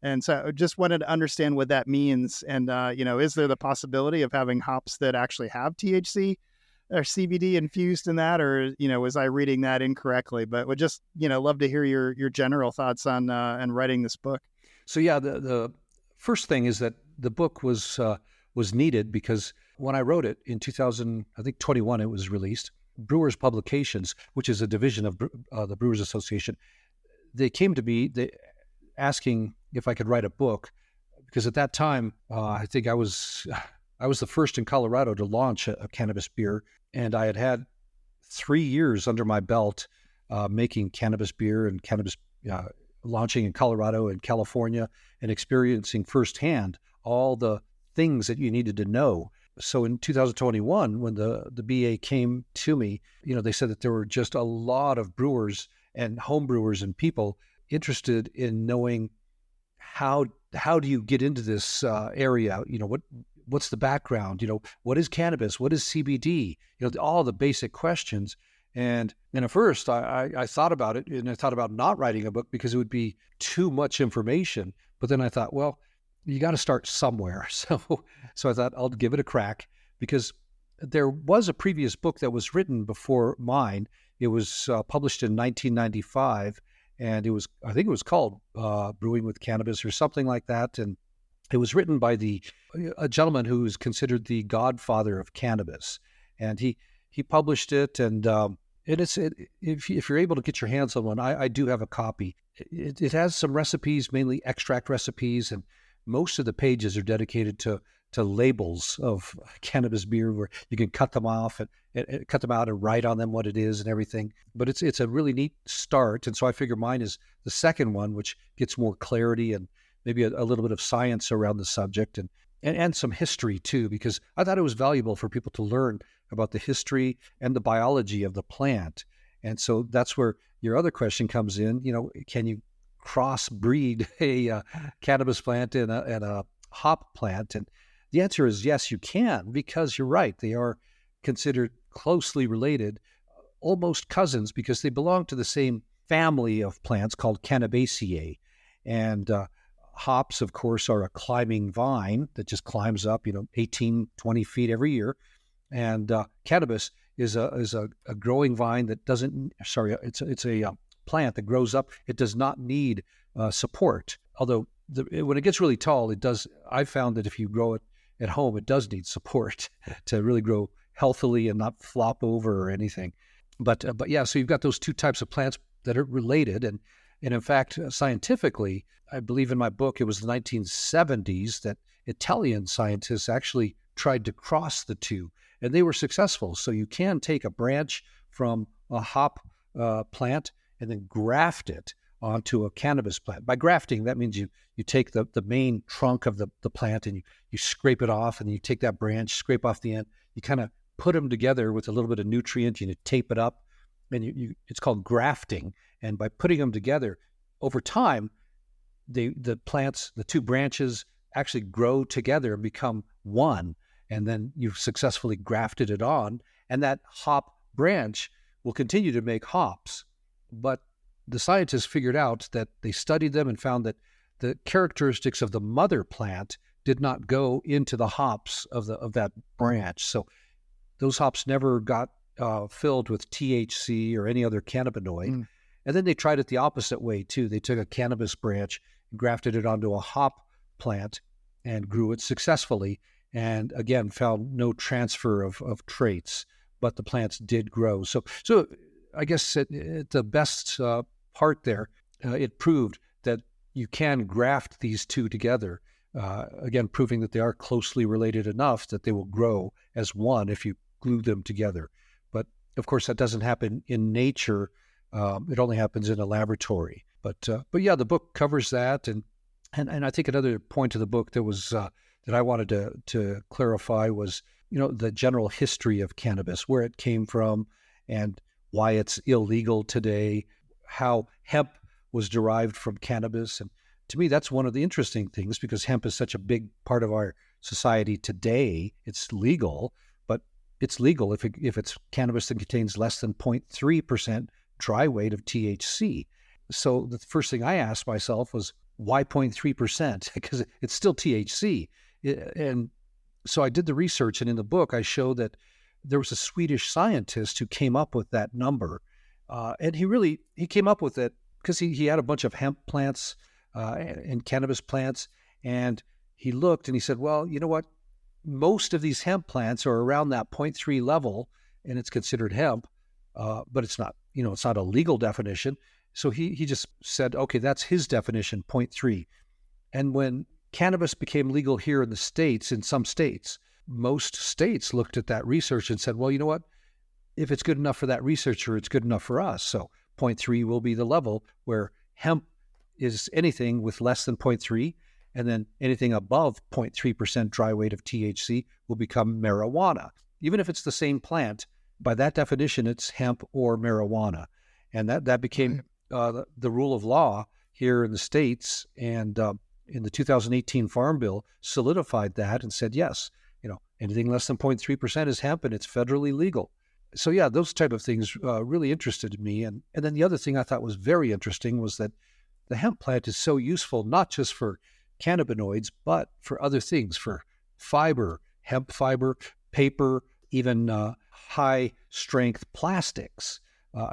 And so I just wanted to understand what that means. And, is there the possibility of having hops that actually have THC or CBD infused in that? Or, was I reading that incorrectly? But would just, love to hear your general thoughts on writing this book. So, the first thing is that the book was needed because when I wrote it in 2021, it was released. Brewers Publications, which is a division of the Brewers Association, they came to me asking if I could write a book, because at that time, I think I was the first in Colorado to launch a cannabis beer, and I had 3 years under my belt making cannabis beer and cannabis launching in Colorado and California, and experiencing firsthand all the things that you needed to know. So in 2021, when the BA came to me, they said that there were just a lot of brewers and home brewers and people interested in knowing how do you get into this area? What's the background? What is cannabis? What is CBD? All the basic questions. And at first I thought about it, and I thought about not writing a book because it would be too much information. But then I thought, well, you got to start somewhere. So I thought I'll give it a crack, because there was a previous book that was written before mine. It was published in 1995, and I think it was called Brewing with Cannabis or something like that. And it was written by a gentleman who is considered the godfather of cannabis, and he published it. And if you're able to get your hands on one, I do have a copy. It has some recipes, mainly extract recipes, and most of the pages are dedicated to labels of cannabis beer, where you can cut them off and cut them out and write on them what it is and everything. But it's a really neat start. And so I figure mine is the second one, which gets more clarity and maybe a little bit of science around the subject, and some history too, because I thought it was valuable for people to learn about the history and the biology of the plant. And so that's where your other question comes in. Can you crossbreed a cannabis plant and a hop plant? And the answer is yes, you can, because you're right. They are considered closely related, almost cousins, because they belong to the same family of plants called Cannabaceae. And hops, of course, are a climbing vine that just climbs up, 18, 20 feet every year. And cannabis is a growing vine that it's a plant that grows up. It does not need support. Although when it gets really tall, I found that if you grow it at home, it does need support to really grow healthily and not flop over or anything. But yeah, so you've got those two types of plants that are related. And in fact, scientifically, I believe in my book, it was the 1970s that Italian scientists actually tried to cross the two, and they were successful. So you can take a branch from a hop plant and then graft it onto a cannabis plant. By grafting, that means you take the main trunk of the plant and you scrape it off, and you take that branch, scrape off the end. You kind of put them together with a little bit of nutrient, you tape it up, and it's called grafting. And by putting them together, over time, the two branches actually grow together and become one. And then you've successfully grafted it on, and that hop branch will continue to make hops. But the scientists figured out that they studied them and found that the characteristics of the mother plant did not go into the hops of that branch. So those hops never got filled with THC or any other cannabinoid. Mm. And then they tried it the opposite way too. They took a cannabis branch and grafted it onto a hop plant and grew it successfully. And again, found no transfer of traits, but the plants did grow. So I guess at the best part there, it proved that you can graft these two together, again, proving that they are closely related enough that they will grow as one if you glue them together. But of course, that doesn't happen in nature. It only happens in a laboratory. But yeah, the book covers that. And I think another point of the book that was that I wanted to clarify was, the general history of cannabis, where it came from and why it's illegal today, how hemp was derived from cannabis. And to me, that's one of the interesting things, because hemp is such a big part of our society today. It's legal, but it's legal if it's cannabis that contains less than 0.3% dry weight of THC. So the first thing I asked myself was, why 0.3%? Because it's still THC. And so I did the research, and in the book, I show that there was a Swedish scientist who came up with that number. And he came up with it because he had a bunch of hemp plants and cannabis plants. And he looked and he said, well, you know what? Most of these hemp plants are around that 0.3 level, and it's considered hemp, but it's not, it's not a legal definition. So he just said, okay, that's his definition, 0.3. And when cannabis became legal here in the States, in some states, most states looked at that research and said, well, you know what? If it's good enough for that researcher, it's good enough for us. So 0.3 will be the level where hemp is anything with less than 0.3, and then anything above 0.3% dry weight of THC will become marijuana. Even if it's the same plant, by that definition, it's hemp or marijuana. And that became the rule of law here in the States. And in the 2018 Farm Bill solidified that and said, yes, anything less than 0.3% is hemp, and it's federally legal. So yeah, those type of things really interested me. And then the other thing I thought was very interesting was that the hemp plant is so useful, not just for cannabinoids, but for other things, for fiber, hemp fiber, paper, even high strength plastics.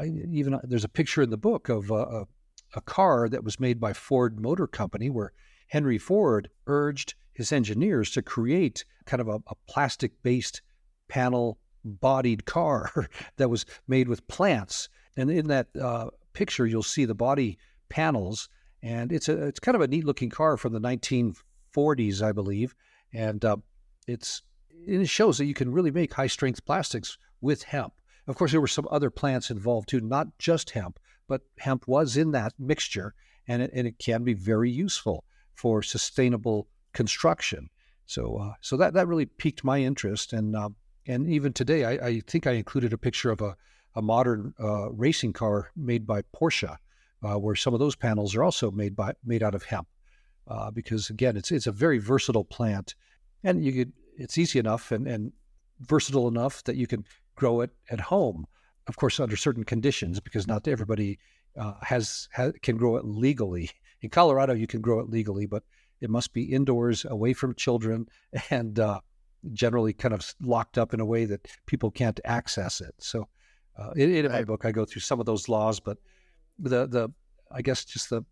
Even there's a picture in the book of a car that was made by Ford Motor Company, where Henry Ford urged his engineers to create kind of a plastic-based panel-bodied car that was made with plants. And in that picture, you'll see the body panels, and it's kind of a neat-looking car from the 1940s, I believe. And it shows that you can really make high-strength plastics with hemp. Of course, there were some other plants involved too, not just hemp, but hemp was in that mixture, and it can be very useful for sustainable construction. So that really piqued my interest, and even today, I think I included a picture of a modern racing car made by Porsche, where some of those panels are also made out of hemp, because again, it's a very versatile plant, and it's easy enough and versatile enough that you can grow it at home, of course, under certain conditions, because not everybody can grow it legally. In Colorado, you can grow it legally, but it must be indoors, away from children, and generally kind of locked up in a way that people can't access it. So in my book, I go through some of those laws, but I guess just the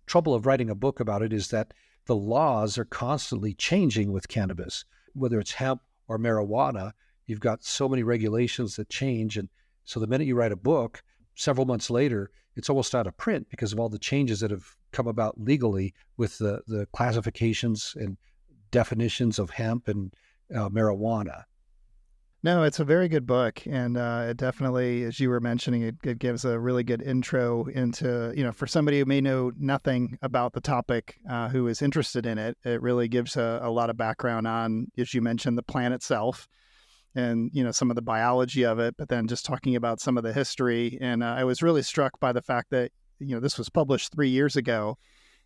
trouble of writing a book about it is that the laws are constantly changing with cannabis, whether it's hemp or marijuana. You've got so many regulations that change. And so the minute you write a book, several months later, it's almost out of print because of all the changes that have come about legally with the classifications and definitions of hemp and marijuana. No, it's a very good book. And it definitely, as you were mentioning, it gives a really good intro into, for somebody who may know nothing about the topic, who is interested in it, it really gives a lot of background on, as you mentioned, the plant itself, and some of the biology of it, but then just talking about some of the history. And I was really struck by the fact that this was published 3 years ago,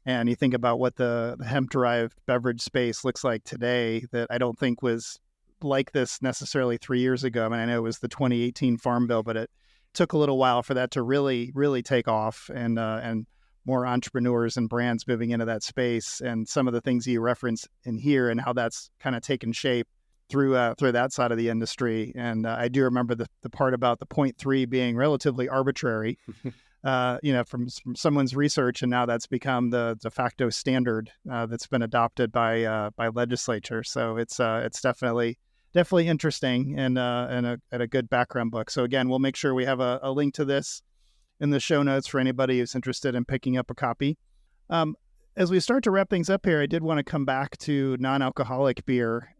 and you think about what the hemp-derived beverage space looks like today, that I don't think was like this necessarily 3 years ago. I mean, I know it was the 2018 Farm Bill, but it took a little while for that to really, really take off, and more entrepreneurs and brands moving into that space, and some of the things you reference in here and how that's kind of taken shape through that side of the industry. And I do remember the part about the 0.3 being relatively arbitrary, from someone's research, and now that's become the de facto standard that's been adopted by legislature. So it's definitely interesting, and a good background book. So again, we'll make sure we have a link to this in the show notes for anybody who's interested in picking up a copy. As we start to wrap things up here, I did want to come back to non-alcoholic beer,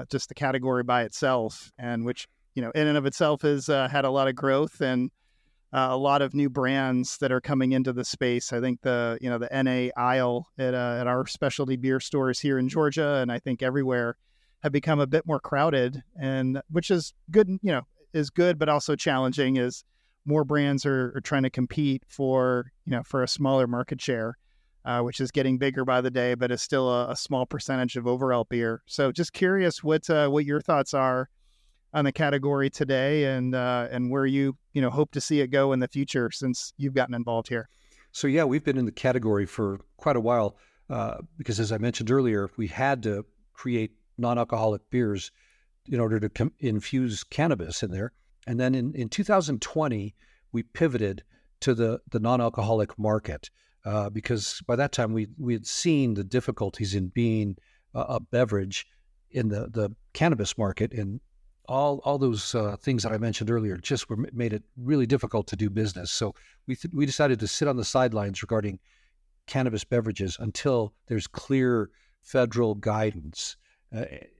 just the category by itself, and which, in and of itself has had a lot of growth, and a lot of new brands that are coming into the space. I think the NA aisle at our specialty beer stores here in Georgia, and I think everywhere, have become a bit more crowded, and which is good, is good, but also challenging, as more brands are trying to compete for a smaller market share. Which is getting bigger by the day, but is still a small percentage of overall beer. So just curious what your thoughts are on the category today, and where you hope to see it go in the future, since you've gotten involved here. So yeah, we've been in the category for quite a while, because as I mentioned earlier, we had to create non-alcoholic beers in order to infuse cannabis in there. And then in 2020, we pivoted to the non-alcoholic market. Because by that time we had seen the difficulties in being a beverage in the cannabis market, and all those things that I mentioned earlier just made it really difficult to do business. So we decided to sit on the sidelines regarding cannabis beverages until there's clear federal guidance,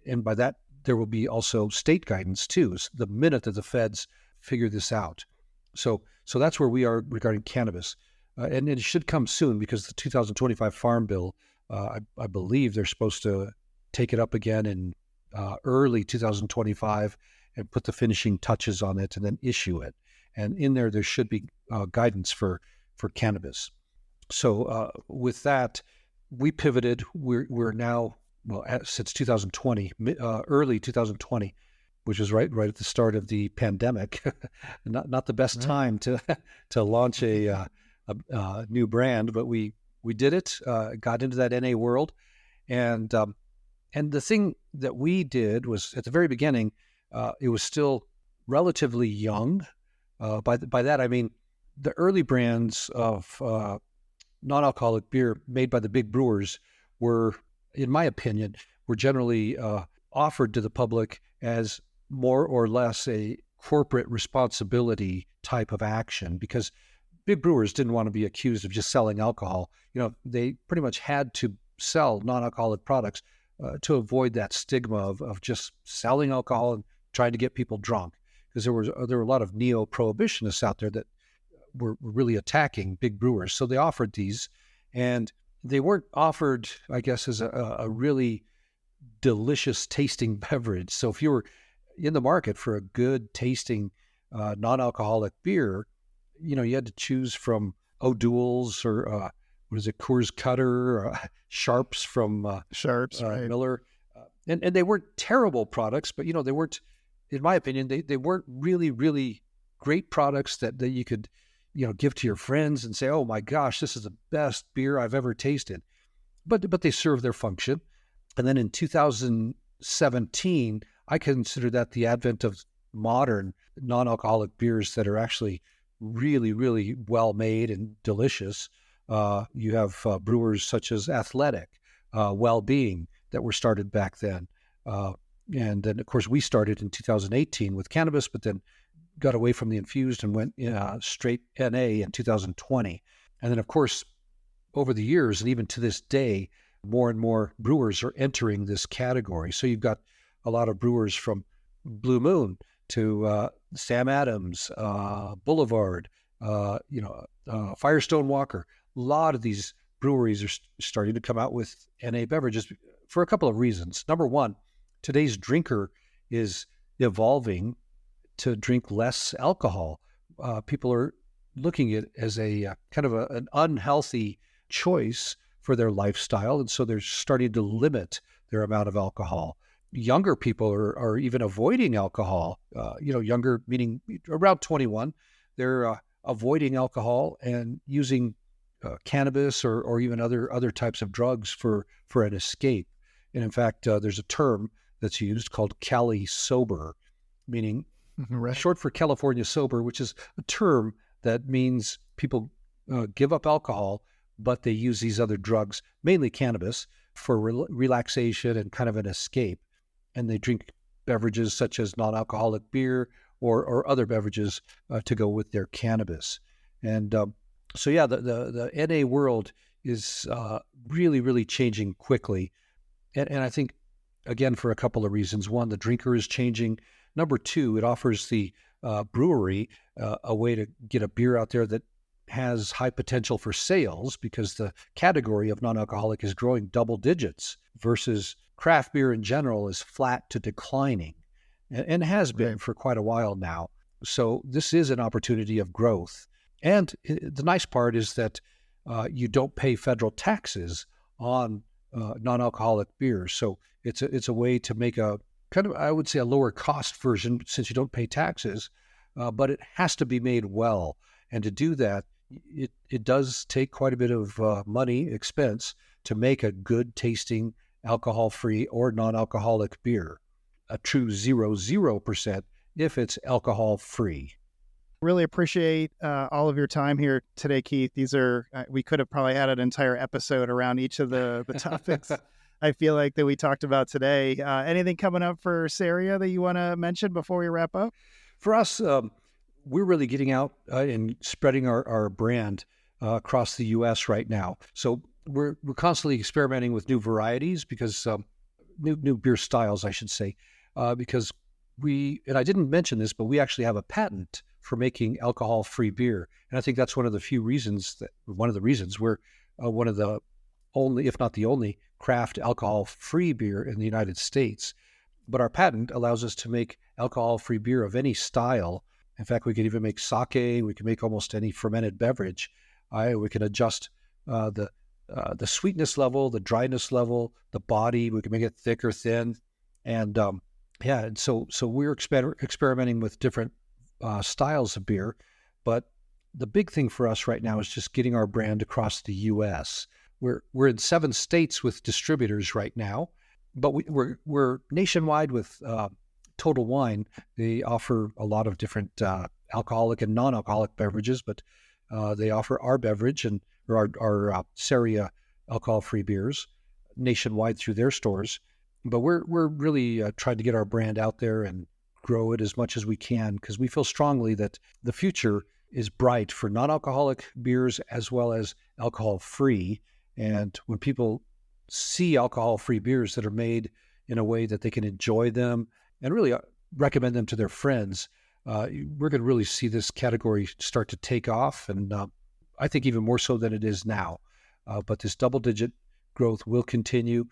and by that there will be also state guidance too, the minute that the feds figure this out. So that's where we are regarding cannabis. And it should come soon, because the 2025 Farm Bill, I believe they're supposed to take it up again in early 2025 and put the finishing touches on it and then issue it. And in there should be guidance for cannabis. So with that, we pivoted. We're now, since 2020, early 2020, which was right at the start of the pandemic, not the best time to launch a new brand, but we did it, got into that NA world, And the thing that we did was at the very beginning, it was still relatively young. By that, I mean the early brands of non-alcoholic beer made by the big brewers were, in my opinion, were generally offered to the public as more or less a corporate responsibility type of action, because big brewers didn't want to be accused of just selling alcohol. They pretty much had to sell non-alcoholic products to avoid that stigma of just selling alcohol and trying to get people drunk, because there were a lot of neo-prohibitionists out there that were really attacking big brewers. So they offered these, and they weren't offered, I guess, as a really delicious tasting beverage. So if you were in the market for a good tasting non-alcoholic beer, you had to choose from O'Doul's or Coors Cutter, or Sharps from Sharps, right. Miller. And they weren't terrible products, but, they weren't, in my opinion, they weren't really, really great products that you could, give to your friends and say, oh my gosh, this is the best beer I've ever tasted. But they serve their function. And then in 2017, I consider that the advent of modern non-alcoholic beers that are actually really, really well made and delicious. You have brewers such as Athletic, Well-Being, that were started back then. And then, of course, we started in 2018 with cannabis, but then got away from the infused and went straight NA in 2020. And then, of course, over the years, and even to this day, more and more brewers are entering this category. So you've got a lot of brewers from Blue Moon to Sam Adams, Boulevard, Firestone Walker. A lot of these breweries are starting to come out with NA beverages for a couple of reasons. Number one, today's drinker is evolving to drink less alcohol. People are looking at it as a kind of an unhealthy choice for their lifestyle, and so they're starting to limit their amount of alcohol. Younger people are even avoiding alcohol. Younger meaning around 21. They're avoiding alcohol and using cannabis or even other types of drugs for an escape. And in fact, there's a term that's used called Cali sober, meaning right. short for California sober, which is a term that means people give up alcohol, but they use these other drugs, mainly cannabis, for relaxation and kind of an escape. And they drink beverages such as non-alcoholic beer or other beverages to go with their cannabis. And so, the NA world is really, really changing quickly. And I think, again, for a couple of reasons. One, the drinker is changing. Number two, it offers the brewery a way to get a beer out there that has high potential for sales, because the category of non-alcoholic is growing double digits versus craft beer in general is flat to declining and has been for quite a while now. So this is an opportunity of growth. And the nice part is that you don't pay federal taxes on non-alcoholic beers. So it's a way to make a kind of, I would say, a lower cost version, since you don't pay taxes, but it has to be made well. And to do that, it does take quite a bit of money, expense, to make a good tasting alcohol-free or non-alcoholic beer, a true 0% if it's alcohol-free. Really appreciate all of your time here today, Keith. These are, we could have probably had an entire episode around each of the topics I feel like that we talked about today. Anything coming up for Ceria that you want to mention before we wrap up? For us, we're really getting out and spreading our brand across the U.S. right now. So we're constantly experimenting with new varieties, because new beer styles, I should say, because and I didn't mention this, but we actually have a patent for making alcohol-free beer. And I think that's one of the reasons we're one of the only, if not the only, craft alcohol-free beer in the United States. But our patent allows us to make alcohol-free beer of any style. In fact, we could even make sake. We can make almost any fermented beverage. We can adjust the sweetness level, the dryness level, the body. We can make it thick or thin. And and so we're experimenting with different styles of beer. But the big thing for us right now is just getting our brand across the U.S. We're in 7 states with distributors right now, but we're nationwide with Total Wine. They offer a lot of different alcoholic and non-alcoholic beverages, but they offer our beverage and our Ceria alcohol-free beers nationwide through their stores. But we're really trying to get our brand out there and grow it as much as we can, because we feel strongly that the future is bright for non-alcoholic beers as well as alcohol-free. And when people see alcohol-free beers that are made in a way that they can enjoy them and really recommend them to their friends, we're going to really see this category start to take off, and I think even more so than it is now. But this double-digit growth will continue.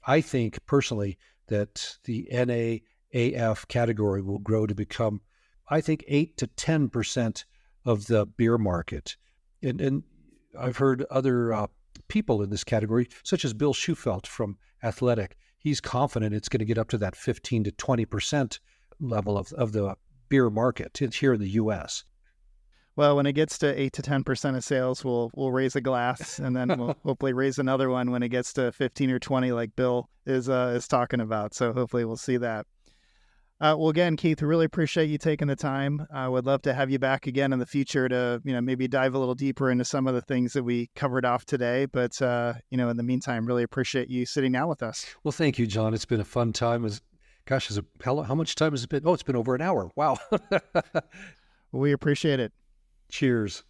I think personally that the NAAF category will grow to become, I think, 8 to 10% of the beer market. And I've heard other people in this category, such as Bill Schufelt from Athletic. He's confident it's going to get up to that 15 to 20% level of the beer market here in the U.S. Well, when it gets to 8 to 10% of sales, we'll raise a glass, and then we'll hopefully raise another one when it gets to 15 or 20, like Bill is talking about. So hopefully we'll see that. Well, again, Keith, we really appreciate you taking the time. I would love to have you back again in the future to, maybe dive a little deeper into some of the things that we covered off today. But, in the meantime, really appreciate you sitting down with us. Well, thank you, John. It's been a fun time. How much time has it been? Oh, it's been over an hour. Wow. We appreciate it. Cheers.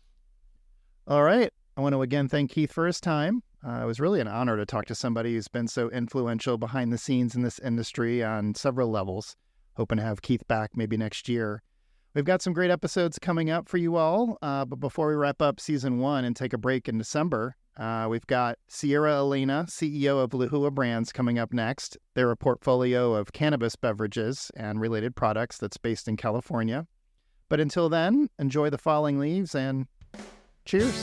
All right. I want to again thank Keith for his time. It was really an honor to talk to somebody who's been so influential behind the scenes in this industry on several levels. Hoping to have Keith back maybe next year. We've got some great episodes coming up for you all. But before we wrap up season 1 and take a break in December, we've got Sierra Elena, CEO of Lehua Brands, coming up next. They're a portfolio of cannabis beverages and related products that's based in California. But until then, enjoy the falling leaves and cheers.